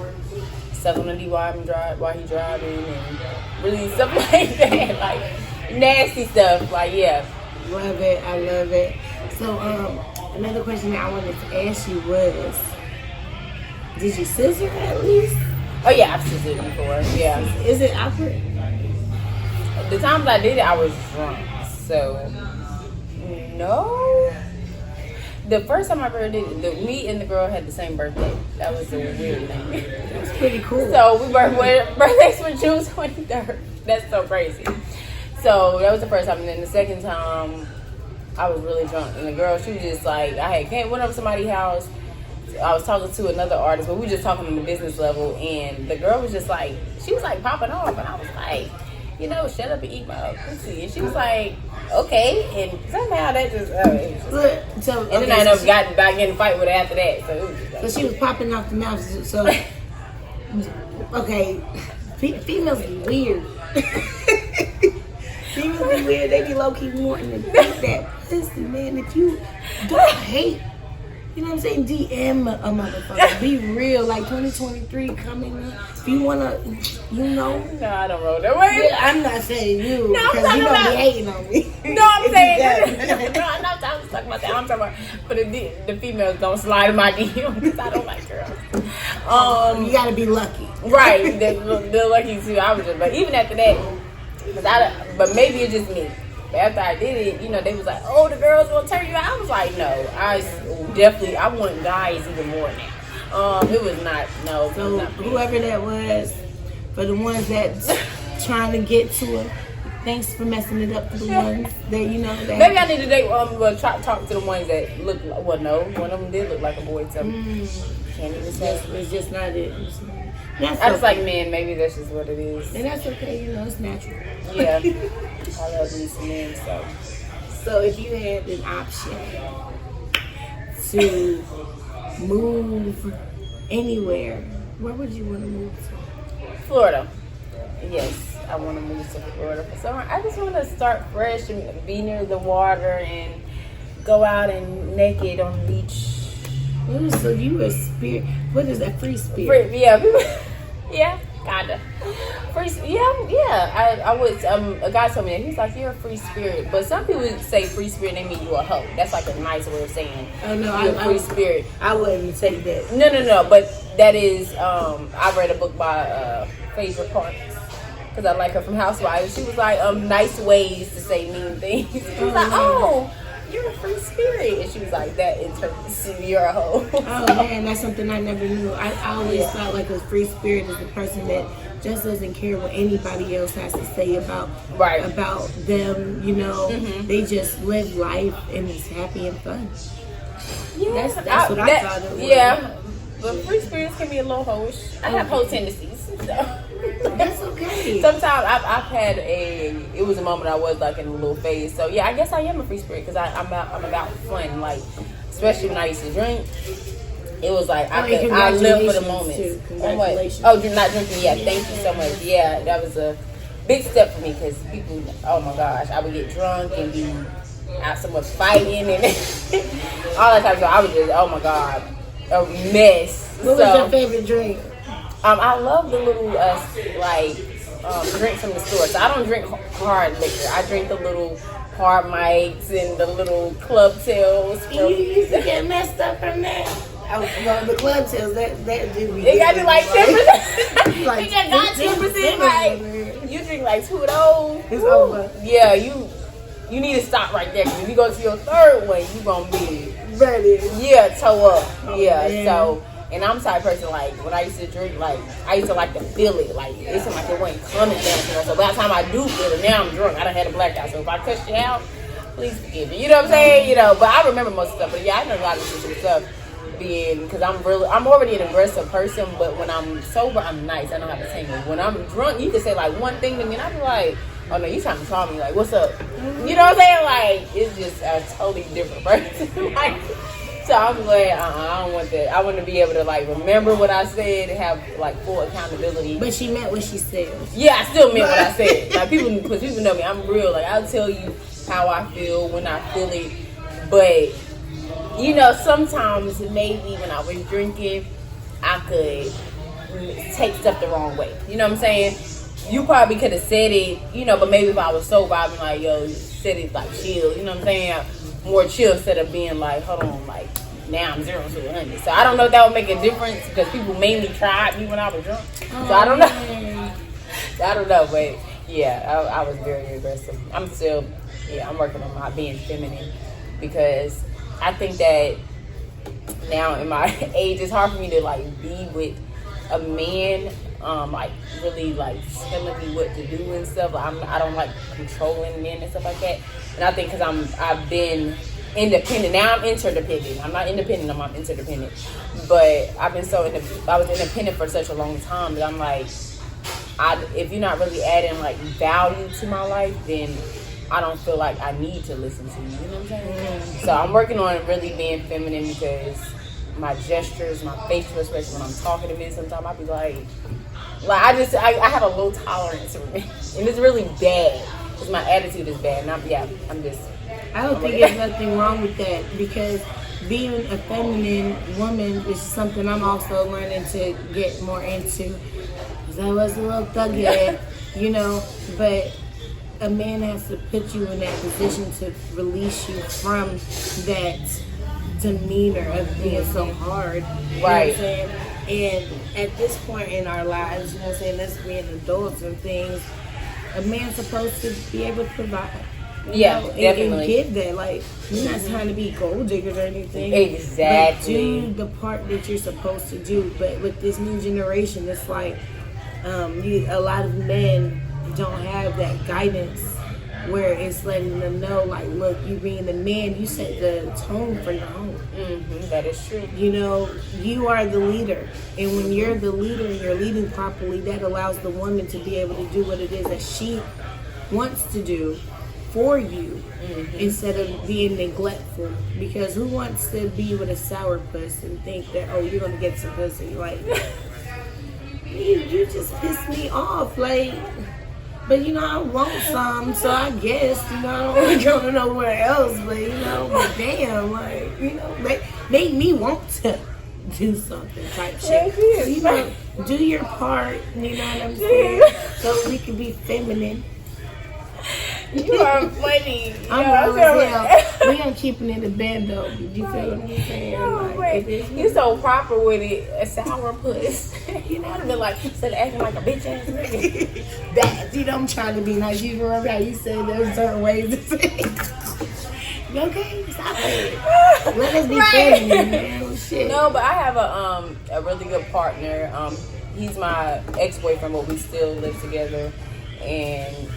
sucking on the while he driving, and really stuff like that. Like, nasty stuff. Like, yeah. Love it. I love it. So, another question that I wanted to ask you was, did you scissor at least? Oh yeah, I've scissored before. Yeah. Is it awkward? The times I did it, I was drunk. So no. The first time I ever did it, me and the girl had the same birthday. That was a weird thing. That's pretty cool. So we birthdays were June 23rd. That's so crazy. So that was the first time, and then the second time I was really drunk, and the girl, she was just like, went over to somebody's house I was talking to another artist, but we were just talking on the business level, and the girl was just like, she was like popping off, and I was like, you know, shut up and eat my pussy. And she was like, okay, and somehow that just, and then I ended up got back in a fight with her after that. So, it was just like, she was popping off the mouth. So, okay, females be weird. Females be weird. They be low key wanting to beat that pussy, man. If you don't hate. You know what I'm saying? DM a motherfucker. Be real. Like 2023 coming up. If you wanna, you know. No, I don't roll that way. Yeah, I'm not saying you. No, I'm because you don't be hating on me. No, I'm saying. No, I'm not talking about that. I'm talking about, but the females don't slide in my DM because I don't like girls. You gotta be lucky. Right. They're lucky too. I was just, but even after that, but maybe it's just me. After I did it, you know, they was like, oh, the girls gonna turn you out. I was like, no, I want guys even more now. It was not, no. So not whoever that was, for the ones that's trying to get to it, thanks for messing it up for the ones that, you know. That maybe I need to date, talk to the ones that look, well, no, one of them did look like a boy, so can't even say. It's just not it. I was like, man, maybe that's just what it is. And that's okay, you know, it's natural. Yeah. I love these men, so. So if you had an option to move anywhere, where would you want to move to? Florida. Yes, I want to move to Florida for summer. I just want to start fresh and be near the water and go out and naked on the beach. Ooh, so you a spirit? What is that? Free spirit? Yeah, kinda. Free, yeah. I would. A guy told me that he's like, you're a free spirit, but some people say free spirit, they mean you a hoe. That's like a nice way of saying. Oh no, you're a free spirit. I wouldn't say that. No. But that is. I read a book by Phaedra Parks because I like her from Housewives. She was like, nice ways to say mean things. She was like, oh, you're a free spirit, and she was like, that interprets you're a hoe. Oh man, that's something I never knew. I always felt like a free spirit is the person that just doesn't care what anybody else has to say about them. You know, they just live life and it's happy and fun. Yeah, that's what I thought it was. Yeah, but free spirits can be a little hoish. I have hoe tendencies, so. That's okay. Sometimes I've had it was a moment I was like in a little phase. So yeah, I guess I am a free spirit because I'm about fun. Like especially when I used to drink, it was like I live for the moment. Congratulations. Oh, you're not drinking yet. Thank you so much. Yeah, that was a big step for me because people. Oh my gosh, I would get drunk and be out so much fighting and all that type of stuff. I was just a mess. What was your favorite drink? I love the little drinks from the store. So I don't drink hard liquor. I drink the little hard mics and the little club tails. You used to get messed up from that. The club tails that do be. It got to like 10%. Like it got 10%. Like you drink like 2 of those. It's over. Yeah, you need to stop right there. Cause if you go to your third one, you gonna be ready. Yeah, toe up. Oh, yeah, man. So. And I'm the type of person, like, when I used to drink, like, I used to like to feel it. Like, it seemed like it wasn't coming down to me. So by the time I do feel it, now I'm drunk. I done had a blackout. So if I cuss you out, please forgive me. You know what I'm saying? You know, but I remember most of the stuff. But yeah, I know a lot of different stuff because I'm already an aggressive person. But when I'm sober, I'm nice. I know how to tangle. When I'm drunk, you can say, like, one thing to me, and I'll be like, oh, no, you trying to call me. Like, what's up? You know what I'm saying? Like, it's just a totally different person. Like, so I'm glad I don't want that. I want to be able to like remember what I said and have like full accountability. But she meant what she said. Yeah, I still meant what I said. Like people know me. I'm real. Like I'll tell you how I feel when I feel it. But you know, sometimes maybe when I was drinking, I could take stuff the wrong way. You know what I'm saying? You probably could have said it, you know, but maybe if I was sober, I'd be like, yo, you said it like chill. You know what I'm saying? More chill instead of being like, hold on, like now I'm 0 to 100. So I don't know if that would make a difference because people mainly tried me when I was drunk. So I don't know. I don't know, but yeah, I was very aggressive. I'm working on my being feminine because I think that now in my age, it's hard for me to like be with a man, like really like telling me what to do and stuff. Like, I don't like controlling men and stuff like that. And I think because I've been independent. Now I'm interdependent. I'm not independent. I'm interdependent. But I've been I was independent for such a long time that I'm like, if you're not really adding like value to my life, then I don't feel like I need to listen to you. You know what I'm saying? So I'm working on really being feminine because my gestures, my facial expression when I'm talking to men, sometimes I be like I have a low tolerance for men, and it's really bad because my attitude is bad. And I don't think there's nothing wrong with that because being a feminine woman is something I'm also learning to get more into. Because I was a little thuggy, you know, but a man has to put you in that position to release you from that demeanor of being so hard. You right. Know what I'm saying? And at this point in our lives, you know what I'm saying, us being adults and things, a man's supposed to be able to provide. Yeah, know, definitely. And give that. Like, you're not trying to be gold diggers or anything. Exactly. But do the part that you're supposed to do. But with this new generation, it's like a lot of men don't have that guidance where it's letting them know, like, look, you being the man, you set the tone for your home. Mm-hmm, that is true. You know, you are the leader. And when you're the leader and you're leading properly, that allows the woman to be able to do what it is that she wants to do for you, instead of being neglectful. Because who wants to be with a sour puss and think that, oh, you're going to get some pussy? Like, you just pissed me off. Like, but you know, I want some, so I guess, you know, I don't want to go to nowhere else, but you know, but damn, like, you know, make me want to do something type shit. So, you know, do your part, you know what I'm saying? So we can be feminine. You are funny. I'm we gonna keep it in the Bando. You feel what I'm saying? No, like, you so proper with it. A sour puss. You know, I'd be like, instead of acting like a bitch ass nigga. That, you know, I'm trying to be nice. You remember how you said there's certain ways to say it? You okay? Stop it. Let us be feminine, man. Oh, shit. No, but I have a really good partner. He's my ex-boyfriend, but we still live together, and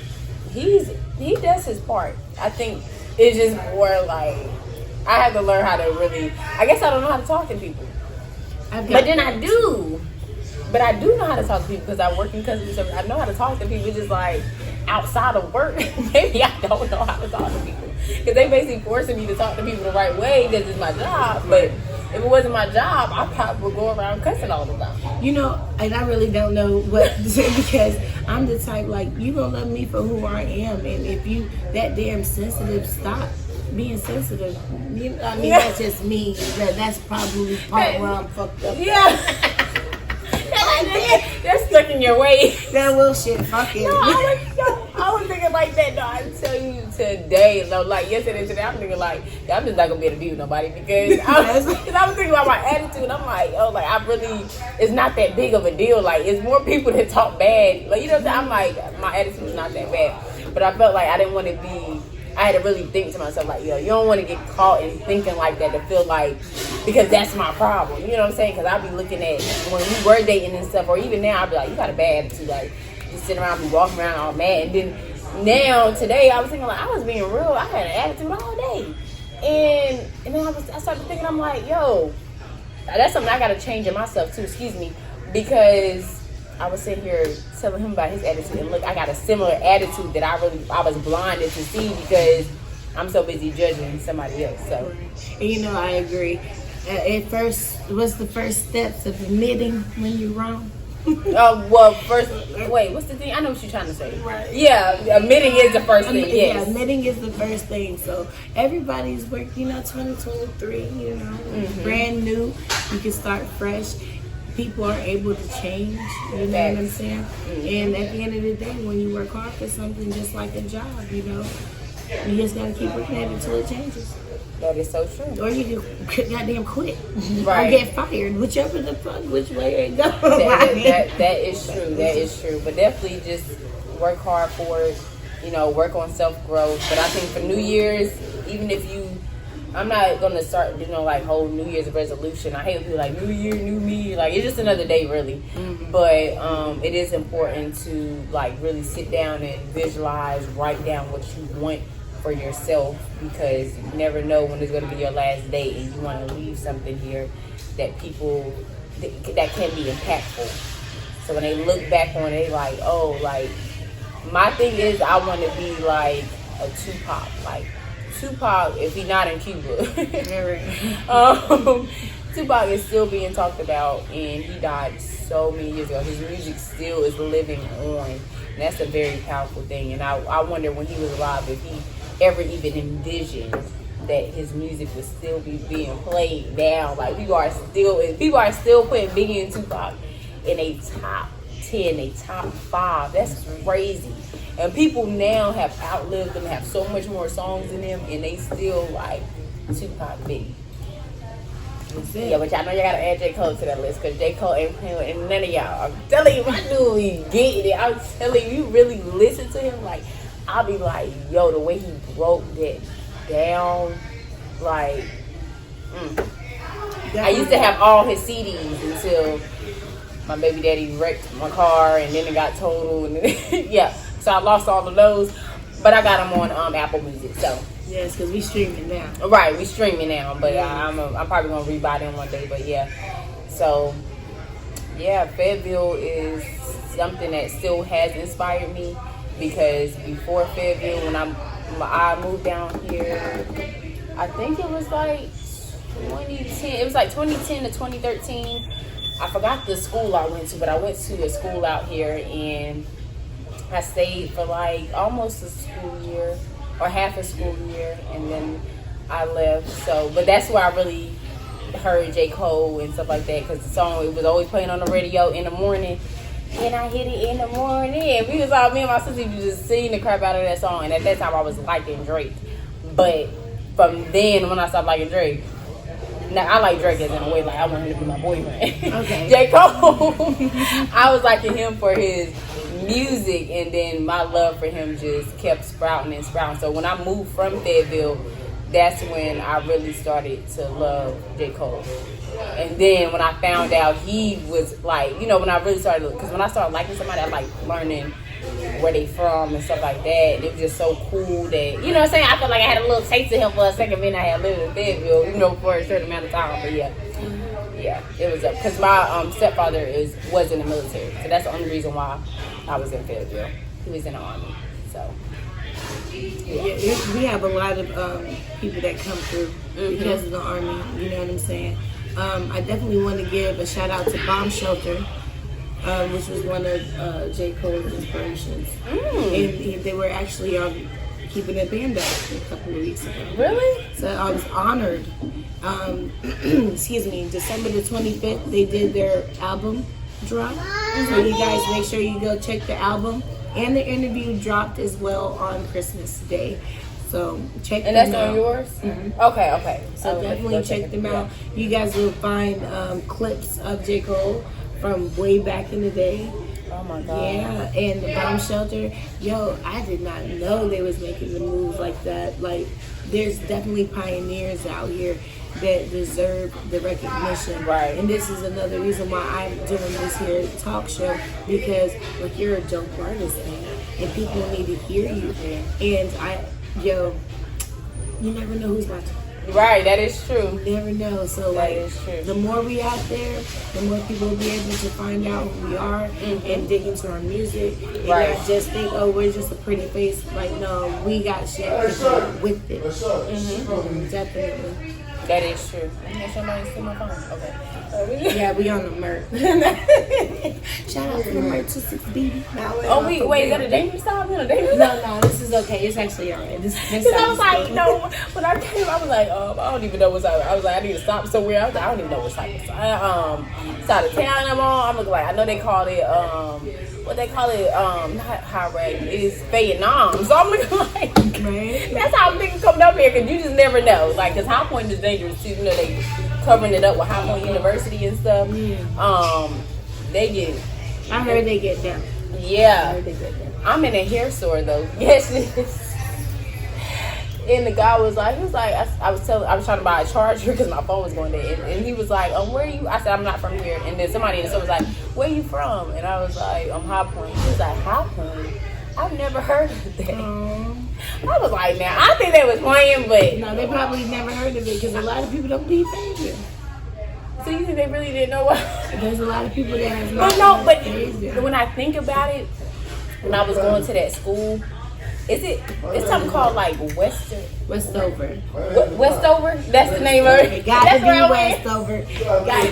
he does his part. I think it's just more like I have to learn how to really. I guess I don't know how to talk to people, but then I do. But I do know how to talk to people because I work in customer service. I know how to talk to people. Just like outside of work, maybe I don't know how to talk to people because they basically forcing me to talk to people the right way because it's my job. But if it wasn't my job, I probably would go around cussing all the time. You know, and I really don't know what to say because I'm the type, like, you gonna love me for who I am, and if you that damn sensitive, stop being sensitive. You know, I mean, that's just me. That's probably part where I'm fucked up. Yeah. That's stuck in your way. That little shit, fuck it. No, I was thinking like that. No, I tell you today, no, like yesterday, today, I'm thinking like, yeah, I'm just not gonna be able to be with nobody because I was thinking about my attitude. I'm like, oh, like I really, it's not that big of a deal. Like it's more people that talk bad. Like you know, what I'm saying? I'm like, my attitude is not that bad, but I felt like I didn't want to be. I had to really think to myself, like, yo, you don't want to get caught in thinking like that to feel like, because that's my problem. You know what I'm saying? Because I'll be looking at, when we were dating and stuff, or even now, I'll be like, you got a bad attitude. Like, just sitting around, be walking around all mad. And then now, today, I was thinking, like, I was being real. I had an attitude all day. And then I started thinking, I'm like, yo, that's something I got to change in myself, too, excuse me, because I was sitting here telling him about his attitude, and look, I got a similar attitude that I was blinded to see because I'm so busy judging somebody else. So, and you know, I agree. At first, what's the first steps of admitting when you're wrong? Well, first, wait, what's the thing? I know what you're trying to say. Right. Yeah, admitting is the first thing. Yes. Yeah, admitting is the first thing. So everybody's work, you know, 2023, you know, brand new. You can start fresh. People are able to change, you know what I'm saying? And at the end of the day, when you work hard for something, just like a job, you know, you just gotta keep working at it until it changes. That is so true. Or you can goddamn quit, right? Or get fired, whichever the fuck, which way it goes. That is true. That is true. But definitely just work hard for it. You know, work on self growth. But I think for New Year's, even if you. I'm not gonna start, you know, like whole New Year's resolution. I hate when people like New Year, new me. Like it's just another day, really. But it is important to like really sit down and visualize, write down what you want for yourself, because you never know when it's going to be your last day, and you want to leave something here that people that can be impactful. So when they look back on it, they like, oh, like, my thing is I want to be like a Tupac. Like, Tupac, if he's not in Cuba, Tupac is still being talked about, and he died so many years ago. His music still is living on, and that's a very powerful thing. And I wonder when he was alive if he ever even envisioned that his music would still be being played now. Like, people are still putting Biggie and Tupac in a top 10, a top 5. That's crazy. And people now have outlived them, have so much more songs in them, and they still like Tupac, Biggie. Yeah, but y'all know y'all gotta add J. Cole to that list, because J. Cole ain't playing with none of y'all. I'm telling you, my dude, he getting it. I'm telling you, really listen to him, like, I'll be like, yo, the way he broke that down, like, I used to have all his CDs until my baby daddy wrecked my car, and then it got totaled, and then, yeah, so I lost all of those, but I got them on Apple Music, so. Yes, because we streaming now. Right, we streaming now, but I'm probably going to rebuy them one day, but yeah. So, yeah, Fayetteville is something that still has inspired me, because before Fayetteville, when I moved down here, I think it was like 2010. It was like 2010 to 2013. I forgot the school I went to, but I went to a school out here, and I stayed for like almost a school year or half a school year, and then I left. So, but that's where I really heard J. Cole and stuff like that, because the song, it was always playing on the radio in the morning. And I hit it in the morning. And me and my sister used to just sing the crap out of that song. And at that time, I was liking Drake. But from then, when I stopped liking Drake, now I like Drake as in a way, like, I want him to be my boyfriend. Okay. J. Cole, I was liking him for his music, and then my love for him just kept sprouting and sprouting. So when I moved from Fayetteville, that's when I really started to love J. Cole. And then when I found out he was like, you know, when I really started, because when I started liking somebody, I like learning where they from and stuff like that. And it was just so cool that, you know what I'm saying, I felt like I had a little taste of him for a second minute. I had lived in Fayetteville, you know, for a certain amount of time. But yeah, it was up, because my stepfather was in the military, so that's the only reason why I was in Fayetteville. He was in the Army, so. Yeah, we have a lot of people that come through because of the Army, you know what I'm saying? I definitely want to give a shout out to Bomb Shelter, which was one of J. Cole's inspirations. And they were actually Keepin a Bando a couple of weeks ago. Really? So I was honored. Excuse me, December the 25th, they did their album drop. So you guys make sure you go check the album. And the interview dropped as well on Christmas Day. So check them out. And that's on yours? Mm-hmm. Okay. So definitely check them out. You guys will find clips of J. Cole from way back in the day. Oh my God. Yeah, and the Bomb Shelter. Yo, I did not know they was making the moves like that. Like, there's definitely pioneers out here that deserve the recognition. Right. And this is another reason why I'm doing this here talk show, because like, you're a dope artist, man, and people need to hear you. And you never know who's watching. Right, that is true. You never know. So That is true. the more we out there, the more people will be able to find out who we are and dig into our music. And Right. not just think, oh, we're just a pretty face. Like, no, we got shit with it. Definitely. That is true. Somebody steal my phone. Okay. Yeah, we on the Merc. Shout out to the Merc 26BB. Oh, wait, is that a dangerous time? No, this is okay. It's actually alright. This Because I was like, no, when I came, I was like, I don't even know what's up. I was like, I need to stop somewhere. I was like, I don't even know what side of town I'm on. I'm looking like, I know they call it, what they call it, not high rate, it's Vietnam. So I'm looking like, that's how I'm thinking coming up here, because you just never know. Like, because High Point is dangerous too. You know, they covering it up with High Point University and stuff. I heard they get down. Yeah. I'm in a hair store though. Yes. And the guy was like, I was trying to buy a charger because my phone was going dead. And he was like, where are you? I said, I'm not from here. And then somebody in the store was like, where are you from? And I was like, I'm High Point. He was like, High Point? I've never heard of that. I was like, now I think they was playing, but No, they probably never heard of it because a lot of people don't be famous. so you think they really didn't know what? There's a lot of people that have But not no, but Asia. when I think about it, when I was going to that school, it's something called like Westover. Westover? That's the name of it. It got That's to where I be went. Westover.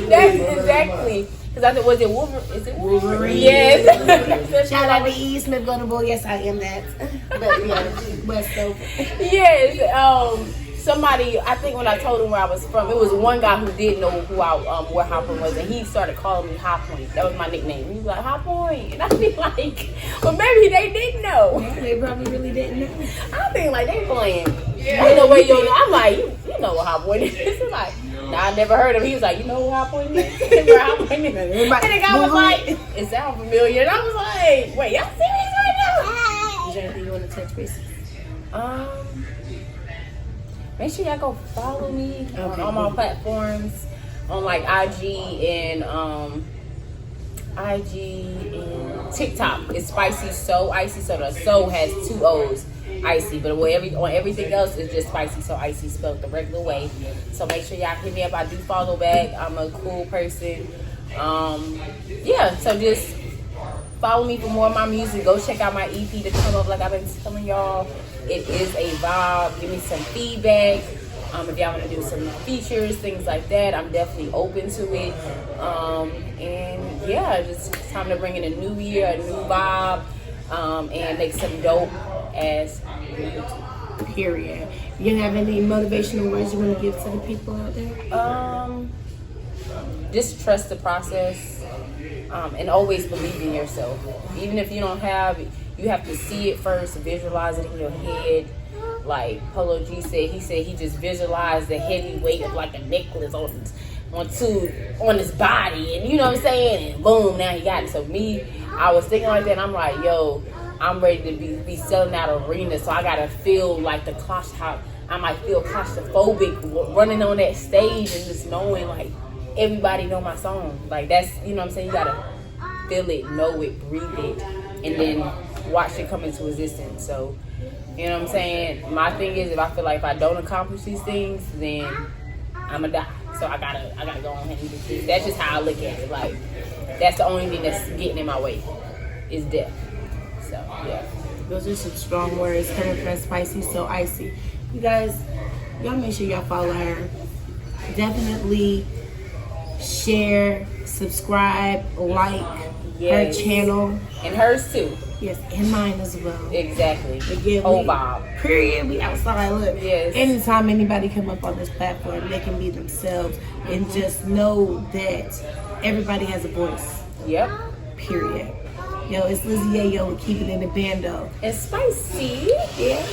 That's exactly. Because I thought, was it Wolverine? Is it Wolverine. Yes. Shout out to E. Smith Vulnerable. Yes, I am that. But yeah, Westover. Yes. Somebody, I think when I told him where I was from, it was one guy who did know where High Point was, and he started calling me High Point. That was my nickname. He was like, High Point. And I'd be like, well, maybe they didn't know. Yeah, they probably really didn't know. I think like they playing. Ain't no way you know. I'm like, you know what High Point is. He's like, nah, I never heard of him. He was like, you know what High Point is? Where High Point is? And the guy was like, it sounds familiar. And I was like, wait, y'all serious right now? Is there anything you want to touch base? Make sure y'all go follow me on all my platforms, on like IG and TikTok. It's Spicy So Icy. So the So has 2 O's, Icy. But on everything else, it's just Spicy So Icy, spelled the regular way. So make sure y'all hit me up. I do follow back. I'm a cool person. Yeah. So just follow me for more of my music. Go check out my EP to come up. Like I've been telling y'all, it is a vibe. Give me some feedback. If y'all want to do some features, things like that, I'm definitely open to it. And yeah, just time to bring in a new year, a new vibe, and make some dope ass music. Period. You have any motivational words you want to give to the people out there? Just trust the process, and always believe in yourself. Even if you don't have, you have to see it first, visualize it in your head. Like Polo G said, he just visualized the heavy weight of like a necklace on his body, and you know what I'm saying, and boom, now he got it. So me, I was thinking like that, and I'm like, yo, I'm ready to be selling out arenas, so I gotta feel like I might feel claustrophobic running on that stage and just knowing like everybody know my song. Like that's, you know what I'm saying, you gotta feel it, know it, breathe it, and then watch it come into existence. So you know what I'm saying? My thing is, if I feel like if I don't accomplish these things, then I'ma die. So I gotta go on ahead and do this. That's just how I look at it. Like that's the only thing that's getting in my way is death. So yeah. Those are some strong words coming from Spicy So Icy. You guys, y'all make sure y'all follow her. Definitely share, subscribe, like her channel. And hers too. Yes, and mine as well. Exactly. Again, Bob. Period. We outside. Look. Yes. Anytime anybody come up on this platform, they can be themselves and just know that everybody has a voice. Yep. Period. Yo, it's Lizzie Yayo with Keepin in the Bando. And Spicy. Yeah.